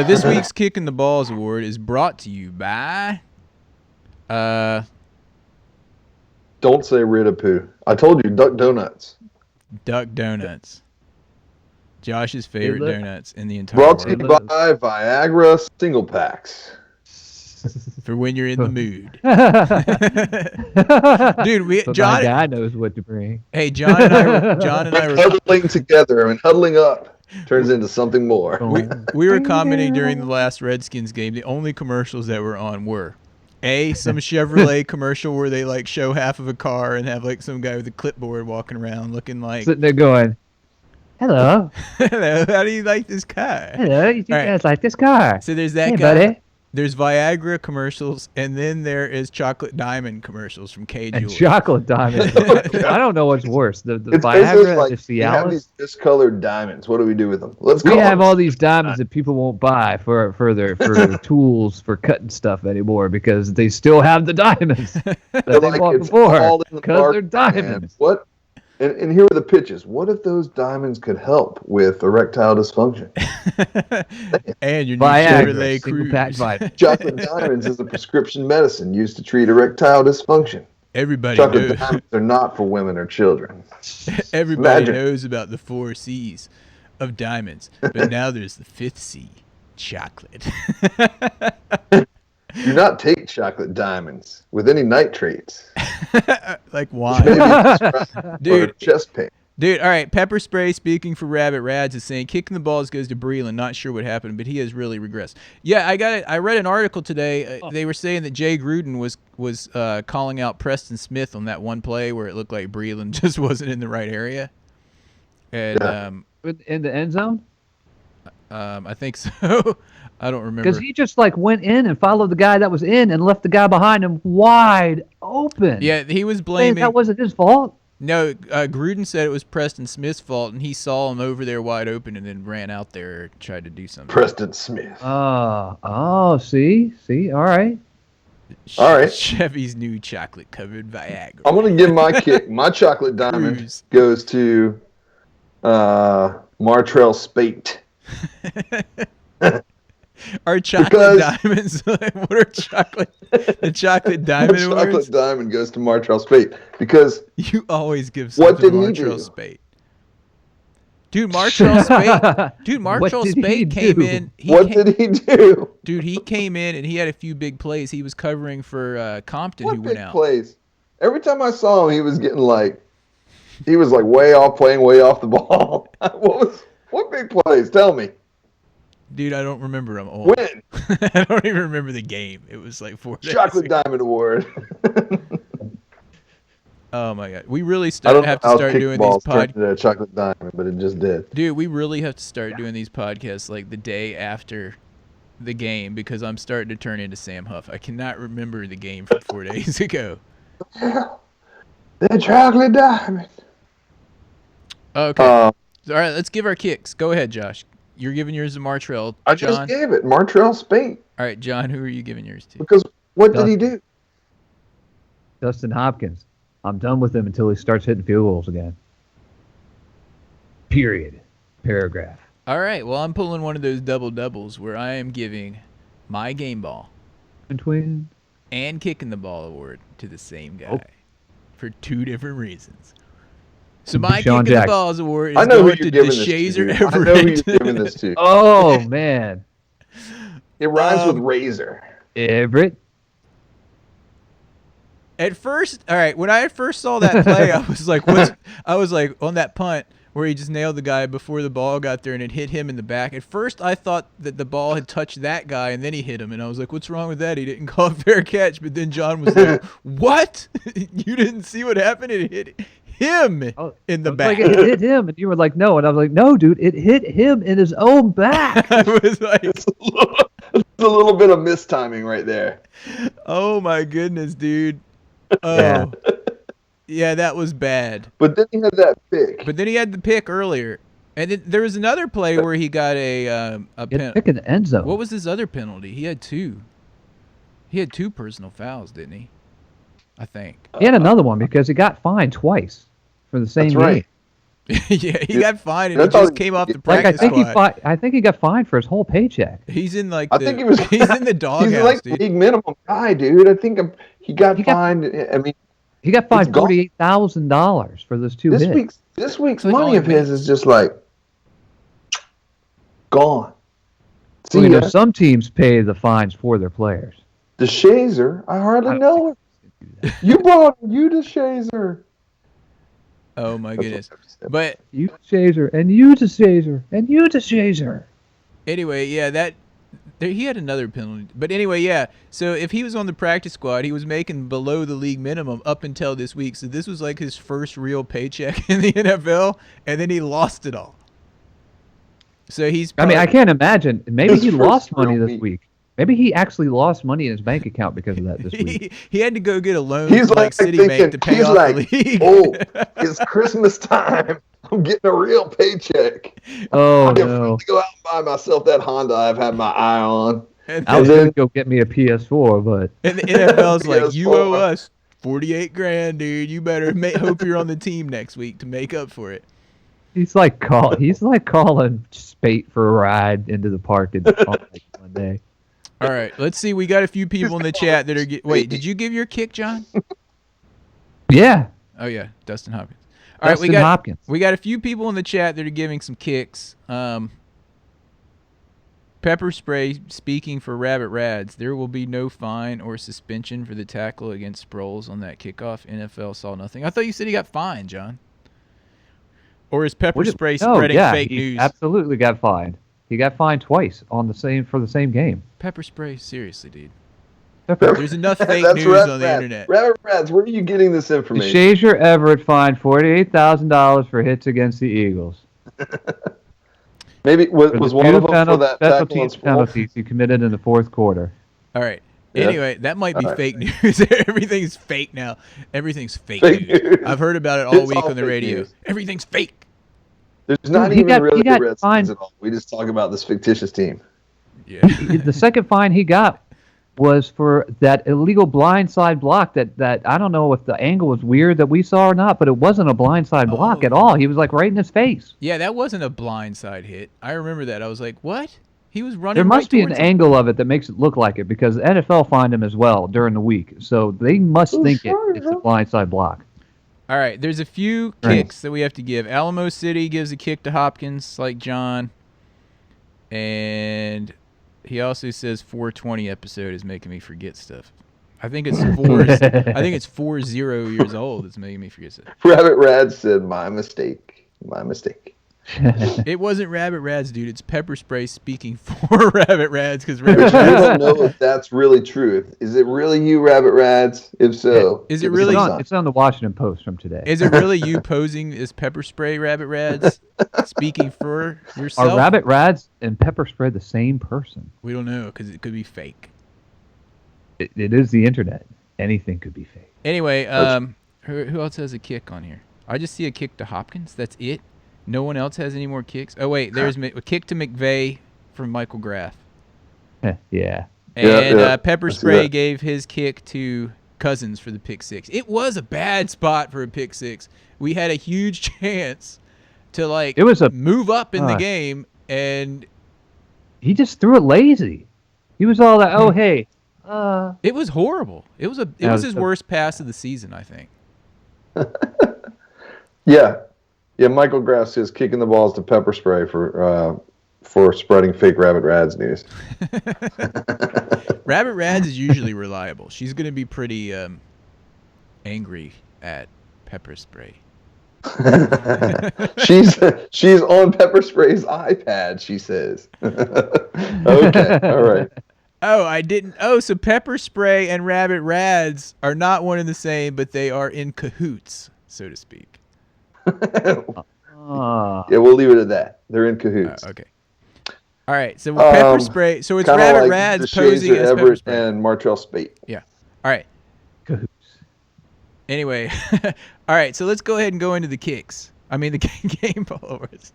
This week's Kicking the Balls Award is brought to you by Don't say Ritapoo. I told you, Duck Donuts. Duck Donuts. Josh's favorite look- donuts in the entire Brought to you world. by Viagra Single Packs. For when you're in the mood. Dude, Dude, we but John my guy knows what to bring. Hey, John and I were Huddling together and huddling up turns into something more. we were commenting during the last Redskins game. The only commercials that were on were some Chevrolet commercial where they like show half of a car and have like some guy with a clipboard walking around looking like, Sitting there going, "Hello, "Hello, how do you like this car?" hello, you All right. guys like this car? So there's that Hey, guy. buddy." There's Viagra commercials, and then there is Chocolate Diamond commercials from K And Jewelry. chocolate diamonds. I don't know what's worse, the It's basically Viagra like and the we have Cialis. these discolored diamonds. What do we do with them? Let's We go. have all these diamonds that people won't buy for their tools for cutting stuff anymore because they still have the diamonds that they bought it's before all in the because they're market, man. diamonds. What? And here are the pitches. What if those diamonds could help with erectile dysfunction? And your new Viagra, Chevrolet single pack Cruze. vitamin. Chocolate diamonds is a prescription medicine used to treat erectile dysfunction. Everybody Chocolate knows. diamonds are not for women or children. Everybody Imagine. knows about the 4 C's of diamonds, but now there's the 5th C, chocolate. Do not take chocolate diamonds with any nitrates. Like Maybe wine. prescribed Dude. for chest pain. Dude, all right, Pepper Spray speaking for Rabbit Rads is saying kicking the balls goes to Breland. Not sure what happened, but he has really regressed. Yeah, I read an article today. They were saying that Jay Gruden was calling out Preston Smith on that one play where it looked like Breland just wasn't in the right area. And Yeah. In the end zone? I think so. I don't remember. Because he just like went in and followed the guy that was in and left the guy behind him wide open. Yeah, he was Man, blaming. that wasn't his fault. No, Gruden said it was Preston Smith's fault, and he saw him over there wide open and then ran out there and tried to do something. Preston Smith. See, all right. All right. Chevy's new chocolate-covered Viagra. I'm going to give my kick. My chocolate diamond Cruise. goes to Martrell Spate. Our chocolate Because- diamonds. What are the chocolate diamond Chocolate awards? Diamond goes to Martrell Spate because You always give What something to did he Martrell do? Spate. Dude, Martrell Spate. Dude, What Martrell did he Spate came do? in. what did he do? Dude, he came in and he had a few big plays. He was covering for Compton, What who went big out. plays? Every time I saw him, he was way off, playing way off the ball. What big plays? Tell me. Dude, I don't remember him. Old. When? I don't even remember the game. It was like 4 days Chocolate ago. Diamond Award. Oh my god, we really I don't have know to how start doing these kickballs turned podcasts. into a Chocolate Diamond, but it just did. Dude, we really have to start doing these podcasts like the day after the game because I'm starting to turn into Sam Huff. I cannot remember the game from 4 days ago. The Chocolate Diamond. Okay. All right, let's give our kicks. Go ahead, Josh. You're giving yours to Martrell. I John. just gave it Martrell Spate All right, John, who are you giving yours to? because what did he do? Dustin Hopkins. I'm done with him until he starts hitting field goals again. Period. Paragraph. All right, well, I'm pulling one of those double-doubles where I am giving my game ball Between. and kicking the ball award to the same guy Oh. for 2 different reasons. So my Deshaun kicking the Jackson. balls award is I know who going you're to giving this to. DeShazer dude. I know who Everett. you're giving this to. Oh, man. It rhymes with razor. Everett. At first, all right, when I first saw that play, I was like, "What's?" I was like, on that punt where he just nailed the guy before the ball got there and it hit him in the back. At first, I thought that the ball had touched that guy and then he hit him, and I was like, "What's wrong with that? He didn't call a fair catch." But then John was like, "What? You didn't see what happened? It hit him in the back." Like it hit him, and you were like, no. And I was like, no, dude, it hit him in his own back. I was like, It's a little bit of mistiming right there. "Oh my goodness, dude." Oh, Yeah. yeah, that was bad. But then he had that pick. But then he had the pick earlier, and then there was another play where he got a Get pen. pick in the end zone. What was his other penalty? He had 2. He had 2 personal fouls, didn't he? I think. He had another one because he got fined twice for the same That's right. game. Yeah, he got fined and he That's all just he- came off the Like practice squad. I think he got fined for his whole paycheck. He's in like I the think he was. he's in the doghouse, He's like dude. league minimum guy, dude. I think he got fined. I mean, He got fined It's gone. $48,000 for those 2 this hits. week's like money only of his me. is just like gone. Well, you See know, ya. some teams pay the fines for their players. The Shazer, I hardly I- know her. You brought you the Shazer. Oh my That's goodness. what I said. But You to Shazer, and you to Shazer, and you to Shazer. anyway, yeah, he had another penalty. But anyway, yeah. So if he was on the practice squad, he was making below the league minimum up until this week. So this was like his first real paycheck in the NFL, and then he lost it all. So he's. I mean, I can't imagine. Maybe His he first lost money real this week. week. Maybe he actually lost money in his bank account because of that this week. he had to go get a loan He's from like like Citibank thinking, to pay he's off like, the league. oh, it's Christmas time. I'm getting a real paycheck. Oh, I can no. finally go out and buy myself that Honda I've had my eye on. and I was then- going to go get me a PS4, but And the NFL's like, you PS4. owe us $48,000, dude. You better hope you're on the team next week to make up for it. he's like calling Spate for a ride into the park on like Monday. All right, let's see. We got a few people in the chat that are. Wait, did you give your kick, John? Yeah. Oh yeah, Dustin Hopkins. All right, Dustin Hopkins. we got a few people in the chat that are giving some kicks. Pepper spray speaking for Rabbit Rads. There will be no fine or suspension for the tackle against Sproles on that kickoff. NFL saw nothing. I thought you said he got fined, John. Or is Pepper spray spreading fake he news? absolutely got fined. He got fined twice for the same game. Pepper spray, seriously, dude. Pepper. There's enough fake That's news Rabbit on the Rats. internet. Rabbit Rats, where are you getting this information? Shazer Everett fined $48,000 for hits against the Eagles. Maybe was For the one of two them for that special tackle on teams Sproles? penalties he committed in the fourth quarter. All right. Yeah. Anyway, that might be All right. fake news. Everything's fake now. Everything's fake, Fake news. news. I've heard about it all It's week all on the fake radio. news. Everything's fake. There's not He even got- really he got Redskins fined. at all. We just talk about this fictitious team. Yeah. The second fine he got was for that illegal blindside block that I don't know if the angle was weird that we saw or not, but it wasn't a blindside block Oh. at all. He was like right in his face. Yeah, that wasn't a blindside hit. I remember that. I was like, what? He was running. There must right be an towards him. angle of it that makes it look like it because the NFL find him as well during the week, so they must think it's a blindside block. All right, there's a few Right. kicks that we have to give. Alamo City gives a kick to Hopkins, like John, and he also says 420 episode is making me forget stuff. I think it's 4-0 years old. It's making me forget stuff. Rabbit Rad said, "My mistake. My mistake." It wasn't Rabbit Rads, dude. It's Pepper Spray speaking for Rabbit Rads because But Rabbit you Rads. don't know if that's really true. Is it really you, Rabbit Rads? If so, Is it give us really- a It's on, sign. it's on the Washington Post from today. Is it really you posing as Pepper Spray Rabbit Rads speaking for yourself? Are Rabbit Rads and Pepper Spray the same person? We don't know because it could be fake. It is the internet. Anything could be fake. Anyway, who else has a kick on here? I just see a kick to Hopkins. That's it. No one else has any more kicks. Oh wait, there's a kick to McVay from Michael Graff, Yeah. and yeah, Pepper I see Spray that. gave his kick to Cousins for the pick six. It was a bad spot for a pick six. We had a huge chance to It was a- move up in the uh, game, and He just threw it lazy. He was all like, "Oh hey, it was horrible. It was That was his the- worst pass of the season, I think. Yeah. Michael Graff says kicking the balls to Pepper Spray for spreading fake Rabbit Rads news. Rabbit Rads is usually reliable. She's going to be pretty angry at Pepper Spray. She's on Pepper Spray's iPad. She says. Okay, all right. Oh, I didn't. Oh, so Pepper Spray and Rabbit Rads are not one and the same, but they are in cahoots, so to speak. ah." Yeah, we'll leave it at that. They're in cahoots. Okay. All right. So with Pepper Um, Spray, so it's Kinda Rabbit like Rads DeShazer posing as Pepper Everett Spray. and Martrell Spate. Yeah. All right. Cahoots. Anyway, all right. So let's go ahead and go into the kicks. I mean the game ball awards.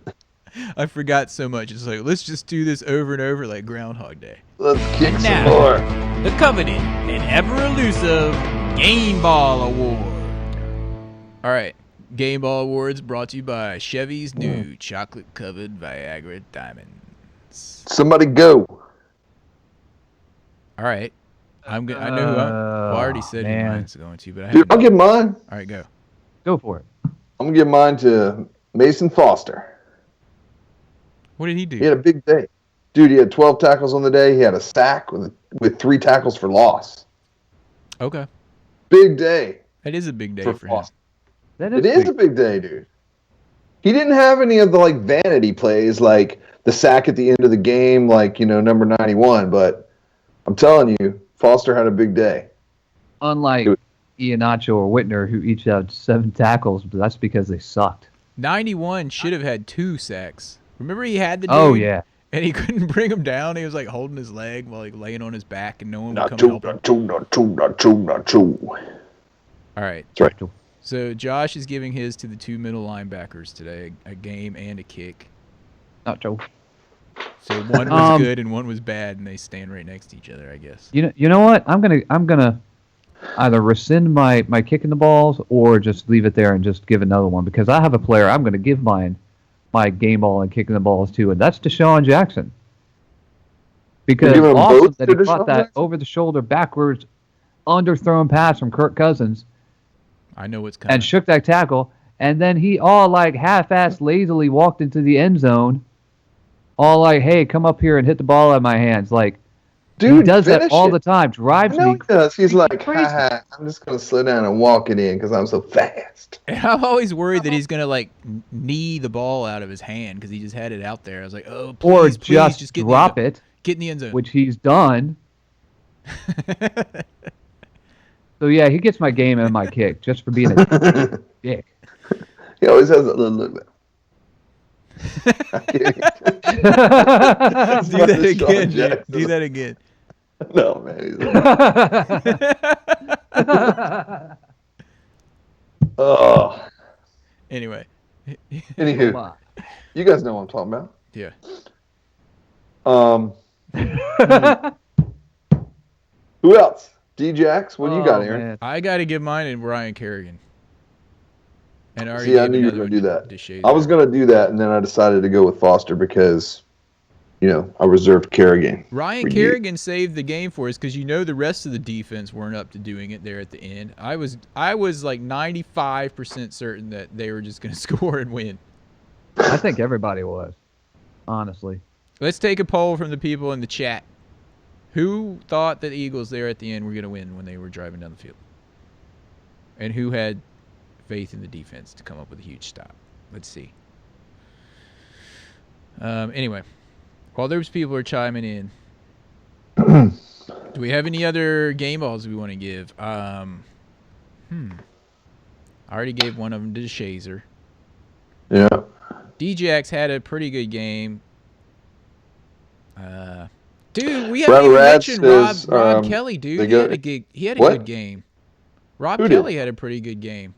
I forgot so much. It's like let's just do this over and over like Groundhog Day. Let's kick some Now. more. The coveted and ever elusive Game Ball Award. All right. Game Ball Awards brought to you by Chevy's new chocolate covered Viagra Diamonds. Somebody go. All right. I know who I already said who man. mine's going to, but I Dude, haven't. I'll give mine. All right, go. Go for it. I'm gonna give mine to Mason Foster. What did he do? He had a big day. Dude, he had 12 tackles on the day. He had a sack with 3 tackles for loss. Okay. Big day That is a big day for for him. Foster. That It is a big day, dude. He didn't have any of the like vanity plays, like the sack at the end of the game, like number 91. But I'm telling you, Foster had a big day. Unlike Dude. Iheanacho or Whitner, who each had 7 tackles, but that's because they sucked. 91 should have had 2 sacks. Remember he had the dude, Oh yeah. and he couldn't bring him down. He was like holding his leg while like laying on his back, and no one would Not come two, help him. not two, not two, not two, not two. All right. That's right. So Josh is giving his to the 2 middle linebackers today, a game and a kick. Not Joe. So one was good and one was bad, and they stand right next to each other, I guess. You know what? I'm gonna either rescind my kicking the balls or just leave it there and just give another one because I have a player I'm gonna give my game ball and kicking the balls to, and that's Deshaun Jackson. Because giving them awesome both that to he caught Deshaun that Jackson? over the shoulder backwards underthrown pass from Kirk Cousins I know what's coming. and shook that tackle, and then he all like half-assed lazily walked into the end zone, all like, "Hey, come up here and hit the ball out of my hands." Like Dude, he does that finish all it. the time. I Drives know me he does. He's like, crazy. haha, I'm just going to slow down and walk it in because I'm so fast. And I'm always worried that he's gonna like knee the ball out of his hand because he just had it out there. I was like, oh, or please, please, just get drop in the, it, Get in the end zone. which he's done. So yeah, he gets my game and my kick just for being a dick. He always has a little look. I'm kidding. Do that Deshaun again, Jay. Jackson. Do that again. No, man. He's oh. Anyway. Anywho, you guys know what I'm talking about. Yeah. Who else? D-Jax, what do you got, Aaron? Man. I got to give mine to Brian Kerrigan. And I already See, I gave knew you were another going to do one that. to Shazer. I was going to do that, and then I decided to go with Foster because I reserved Kerrigan. Ryan for you. Kerrigan saved the game for us because the rest of the defense weren't up to doing it there at the end. I was like 95% certain that they were just going to score and win. I think everybody was, honestly. Let's take a poll from the people in the chat. Who thought that the Eagles there at the end were going to win when they were driving down the field? And who had faith in the defense to come up with a huge stop? Let's see. Anyway, while those people are chiming in, do we have any other game balls we want to give? I already gave one of them to Shazer. Yeah. Djax had a pretty good game. Dude, we haven't even Rad mentioned says, Rob Kelly, dude. He had a What? good game. Rob Who did? Kelly had a pretty good game.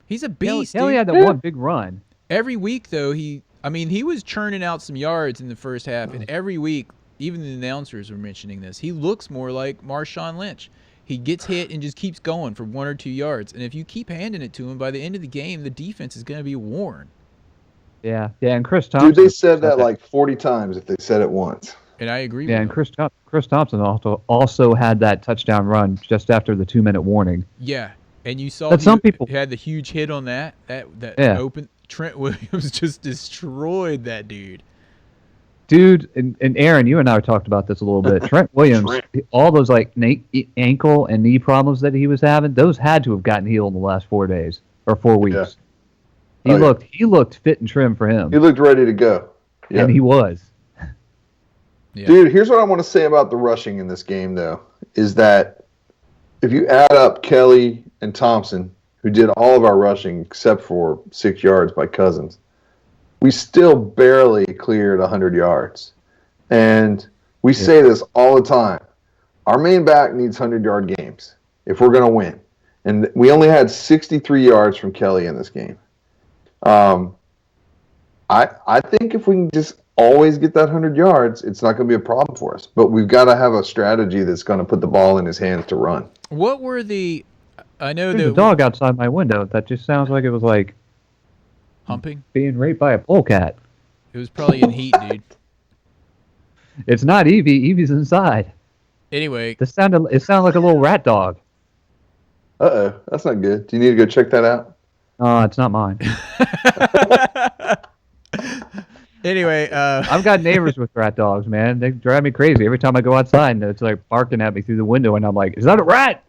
He's a beast, Kelly dude. had that one big run. Every week, though, he was churning out some yards in the first half, and every week, even the announcers were mentioning this, he looks more like Marshawn Lynch. He gets hit and just keeps going for 1 or 2 yards, and if you keep handing it to him, by the end of the game, the defense is going to be worn. Yeah, and Chris Thompson. Dude, they said that like 40 times if they said it once. And I agree Yeah, with and him. Chris Thompson also had that touchdown run just after the 2-minute warning. Yeah, and you saw But some people- he had the huge hit on that Yeah. open. Trent Williams just destroyed that dude. Dude, and Aaron, you and I talked about this a little bit. Trent Williams, all those like ankle and knee problems that he was having, those had to have gotten healed in the last 4 days or 4 weeks. Yeah. He looked fit and trim for him, He looked ready to go. Yeah. and he was. Yeah. Dude, here's what I want to say about the rushing in this game, though, is that if you add up Kelly and Thompson, who did all of our rushing except for 6 yards by Cousins, we still barely cleared 100 yards. And we say this all the time. Our main back needs 100-yard games if we're going to win. And we only had 63 yards from Kelly in this game. I think if we can just always get that 100 yards, it's not going to be a problem for us. But we've got to have a strategy that's going to put the ball in his hands to run. What were the? I know There's a that dog outside my window. That just sounds like it was like humping. being raped by a polecat. It was probably in heat, dude. It's not Evie. Evie's inside. Anyway, It sounded like a little rat dog. Uh-oh, that's not good. Do you need to go check that out? It's not mine. anyway, I've got neighbors with rat dogs, man. They drive me crazy every time I go outside, and it's like barking at me through the window, and I'm like, "Is that a rat?"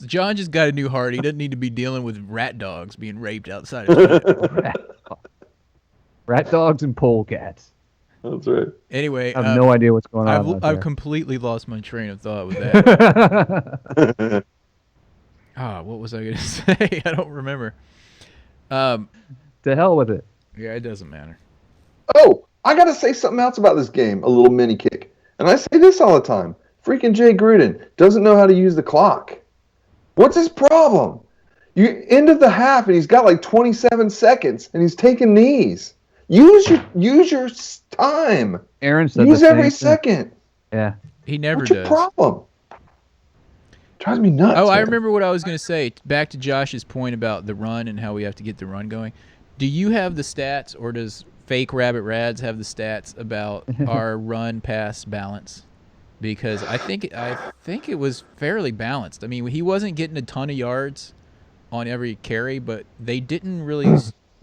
John just got a new heart. He doesn't need to be dealing with rat dogs being raped outside. His window. Rat dogs and polecats. That's right. Anyway, I have no idea what's going on. out I've there. completely lost my train of thought with that. What was I going to say? I don't remember. To hell with it. Yeah, it doesn't matter. Oh, I got to say something else about this game, a little mini kick. And I say this all the time. Freaking Jay Gruden doesn't know how to use the clock. What's his problem? You end of the half, and he's got like 27 seconds, and he's taking knees. Use your time. Aaron said Use the every same thing. second. Yeah. He never What's your does. problem? Drives me nuts. Oh, I man. remember what I was going to say. Back to Josh's point about the run and how we have to get the run going. Do you have the stats, or does Fake Rabbit Rads have the stats about our run pass balance? Because I think it was fairly balanced. I mean, he wasn't getting a ton of yards on every carry, but they didn't really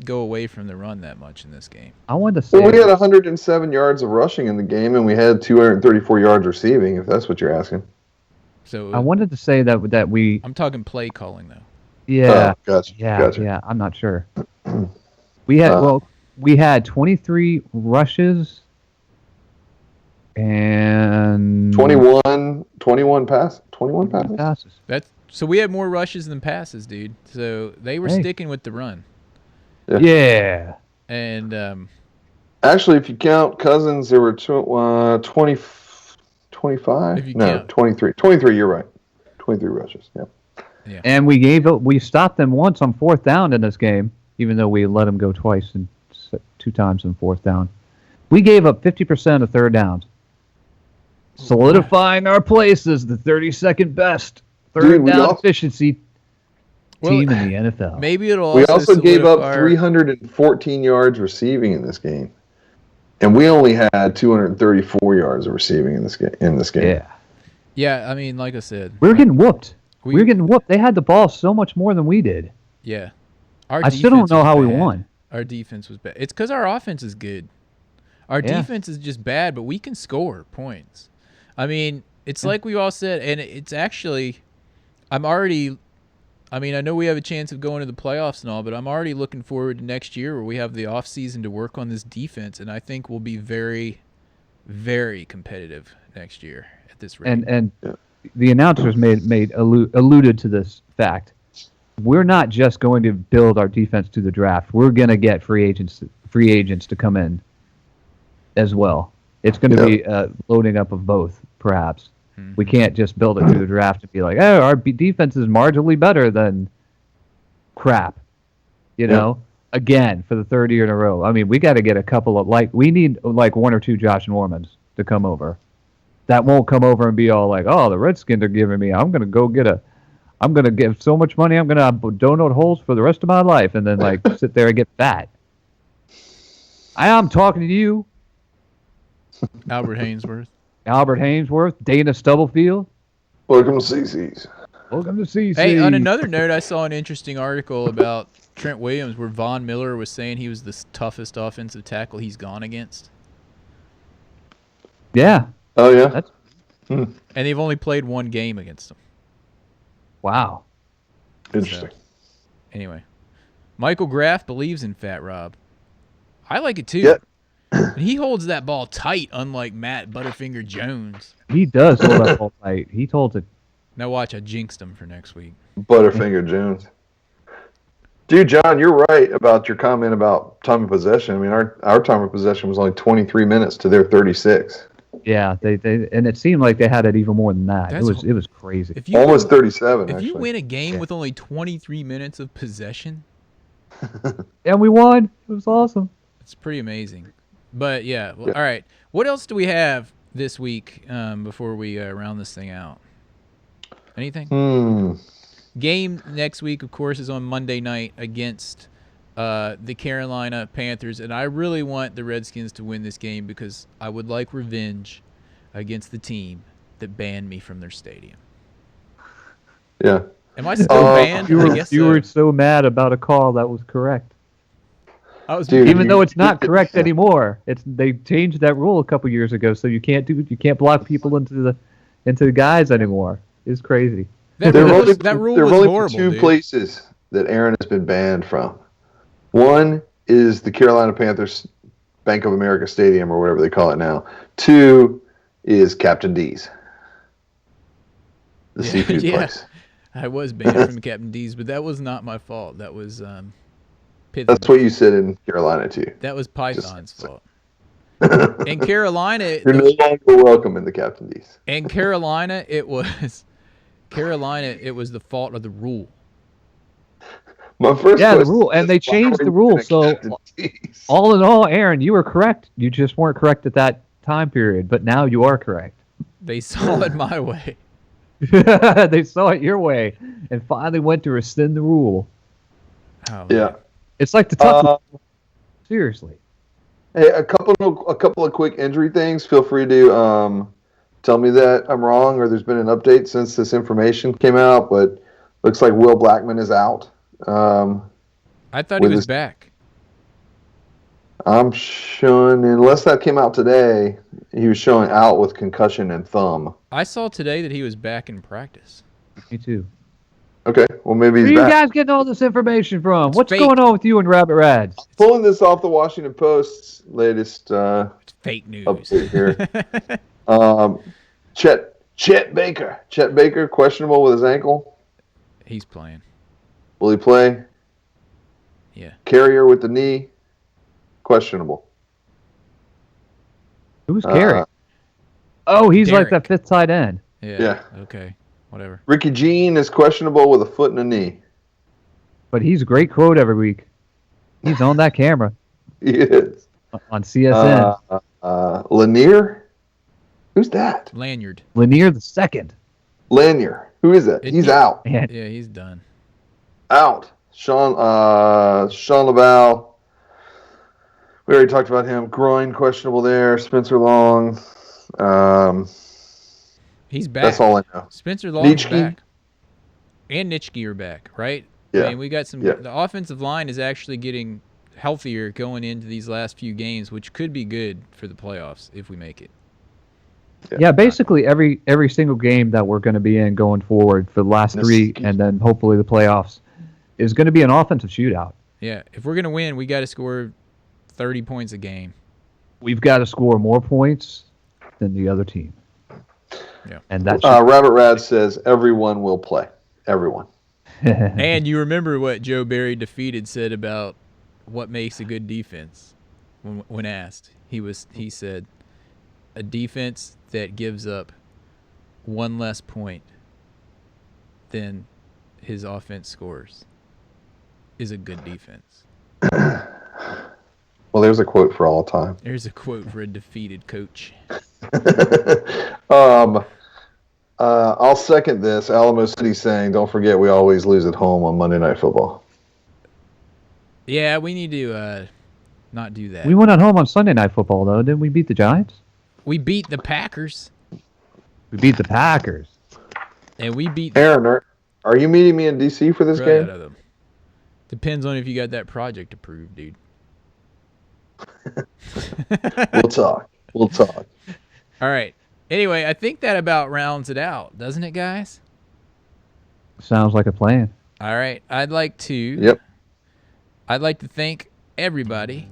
go away from the run that much in this game. I wanted to say. Well, we had 107 yards of rushing in the game, and we had 234 yards receiving, if that's what you're asking. So I wanted to say that we. I'm talking play calling though. Yeah. Oh, gotcha. Yeah. Gotcha. Yeah. I'm not sure. We had 23 rushes and 21 passes. passes. So we had more rushes than passes, dude. So they were Hey. sticking with the run. Yeah. And Actually, if you count Cousins, there were 20, 25? If you No, count. 23. 23, you're right. 23 rushes, yeah. And we stopped them once on 4th down in this game, even though we let them go twice and 2 times on 4th down. We gave up 50% of 3rd downs, solidifying our place as the 32nd best 3rd we down also- efficiency Well, team in the NFL. maybe it'll We also also gave up solidify our- 314 yards receiving in this game. And we only had 234 yards of receiving in this game. Yeah. Yeah, I mean, like I said, We were getting whooped. We were getting whooped. They had the ball so much more than we did. Yeah. Our I still don't defense know was how we bad. won. Our defense was bad. It's because our offense is good. Our Yeah. defense is just bad, but we can score points. I mean, it's like we all said, and it's actually, I know we have a chance of going to the playoffs and all, but I'm already looking forward to next year where we have the off season to work on this defense, and I think we'll be very, very competitive next year at this rate. And the announcers alluded to this fact. We're not just going to build our defense to the draft. We're going to get free agents to come in as well. It's going to be loading up of both, perhaps. Mm-hmm. We can't just build it through the draft and be like, oh, our defense is marginally better than crap. You know, again, for the third year in a row. I mean, we got to get a couple of, we need one or two Josh Normans to come over. That won't come over and be all like, oh, the Redskins are giving me, I'm going to give so much money, I'm going to have donut holes for the rest of my life, and then sit there and get fat. I am talking to you, Albert Hainsworth, Dana Stubblefield. Welcome to CC's. Welcome to CC. Hey, on another note, I saw an interesting article about Trent Williams where Von Miller was saying he was the toughest offensive tackle he's gone against. Yeah. Oh, yeah? That's And they've only played one game against him. wow. Interesting. Anyway, Michael Graff believes in Fat Rob. I like it too. Yeah. And he holds that ball tight, unlike Matt Butterfinger Jones. He does hold up all tight. He told it. Now watch, I jinxed him for next week. Butterfinger Jones. Dude, John, you're right about your comment about time of possession. I mean, our time of possession was only 23 minutes to their 36. Yeah, they and it seemed like they had it even more than that. That's It was crazy. If you Almost 37, if actually. you win a game with only 23 minutes of possession, And we won. It was awesome. it's pretty amazing. But yeah, well, all right. What else do we have this week before we round this thing out? Anything? Game next week, of course, is on Monday night against the Carolina Panthers, and I really want the Redskins to win this game because I would like revenge against the team that banned me from their stadium. Yeah. Am I still banned? You I were, guess you so. were so mad about a call that was correct. I was Dude. Even though it's not correct anymore. They changed that rule a couple years ago, so you can't block people into the guys anymore. It's crazy. that There rule have was, that rule was only horrible, two dude. places that Aaron has been banned from. One is the Carolina Panthers Bank of America Stadium, or whatever they call it now. Two is Captain D's, the seafood Yeah. place. I was banned from Captain D's, but that was not my fault. That was That's what you said in Carolina too. That was Python's fault. In Carolina, You're no longer welcome in the Captain D's. in Carolina, it was the fault of the rule. My first Yeah, the question rule, and is, they why changed are the you rule, in a so Captain D's? all in all, Aaron, you were correct. You just weren't correct at that time period, but now you are correct. They saw it my way. They saw it your way and finally went to rescind the rule. Oh, Yeah. It's like the tough. Seriously. Hey, a couple of quick injury things. Feel free to tell me that I'm wrong or there's been an update since this information came out. But looks like Will Blackman is out. I thought he with was his- back. I'm showing, unless that came out today, he was showing out with concussion and thumb. I saw today that he was back in practice. Me too. Okay, well maybe Where he's are you back. guys getting all this information from? It's What's fake. going on with you and Rabbit Rads? Pulling this off the Washington Post's latest It's fake news. update here. Chet Baker questionable with his ankle. He's playing. Will he play? Yeah. Carrier with the knee, questionable. Who's Carey? Oh, he's like Derek. that fifth tight end. Yeah. Okay. Whatever. Ricky Jean is questionable with a foot and a knee. But he's a great quote every week. He's on that camera He is. on CSN. Lanier? Who's that? Lanyard. Lanier the second. Lanier. Who is that? He's out. Man, Yeah, he's done. Out. Sean Laval We already talked about him. Groin questionable there. Spencer Long. He's back. That's all I know. Spencer Long's Nitschke? back. And Nitschke are back, right? Yeah. I mean, we got some. Yeah. The offensive line is actually getting healthier going into these last few games, which could be good for the playoffs if we make it. Yeah, basically every single game that we're going to be in going forward for the last three, and then hopefully the playoffs, is going to be an offensive shootout. Yeah, if we're gonna win, we got to score 30 points a game. We've got to score more points than the other team. Yeah. And that's Rabbit Rad says everyone will play. Everyone. And you remember what Joe Barry Defeated said about what makes a good defense when asked. He said a defense that gives up one less point than his offense scores is a good defense. Well, there's a quote for all time. There's a quote for a defeated coach. I'll second this. Alamo City saying, "Don't forget, we always lose at home on Monday Night Football." Yeah, we need to not do that. We went at home on Sunday Night Football, though. Didn't we beat the Giants? We beat the Packers, We beat the Packers. and we beat Aaron, are you meeting me in DC for this right game? out of them. Depends on if you got that project approved, dude. We'll talk. We'll talk. All right. Anyway, I think that about rounds it out, doesn't it, guys? Sounds like a plan. All right. I'd like to thank everybody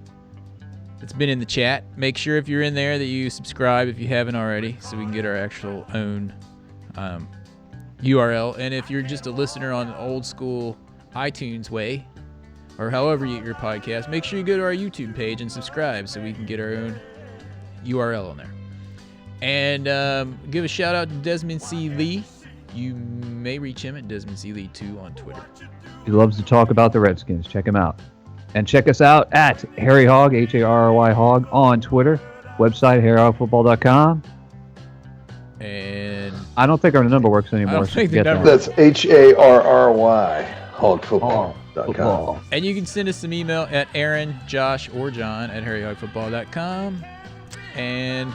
that's been in the chat. Make sure if you're in there that you subscribe if you haven't already, so we can get our actual own URL. And if you're just a listener on the old school iTunes way, or however you get your podcast, make sure you go to our YouTube page and subscribe so we can get our own URL on there. And give a shout out to Desmond C. Lee. You may reach him at Desmond C. Lee 2 on Twitter. He loves to talk about the Redskins. Check him out. And check us out at Harry Hogg, Harry Hogg, on Twitter. Website, harryhogfootball.com. And I don't think our number works anymore. I don't so think the forget number- that. That's HARRY, hogfootball.com. Football. And you can send us some email at Aaron, Josh, or John at harryhogfootball.com. And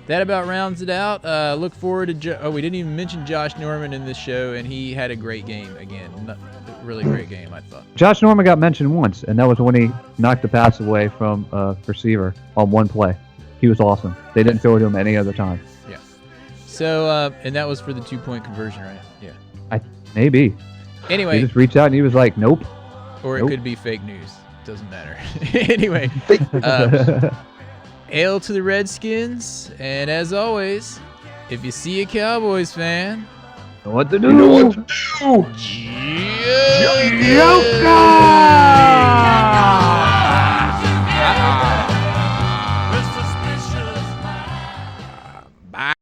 that about rounds it out. Look forward to we didn't even mention Josh Norman in this show, and he had a great game again. Really great game, I thought. Josh Norman got mentioned once, and that was when he knocked the pass away from a receiver on one play. He was awesome. They didn't throw it to him any other time. Yeah. So, and that was for the 2-point conversion, right? Yeah. Maybe. He Anyway, just reached out and he was like, nope. or it nope. could be fake news. Doesn't matter. Anyway, hail to the Redskins. And as always, if you see a Cowboys fan, What to do? You know what to do? Joker!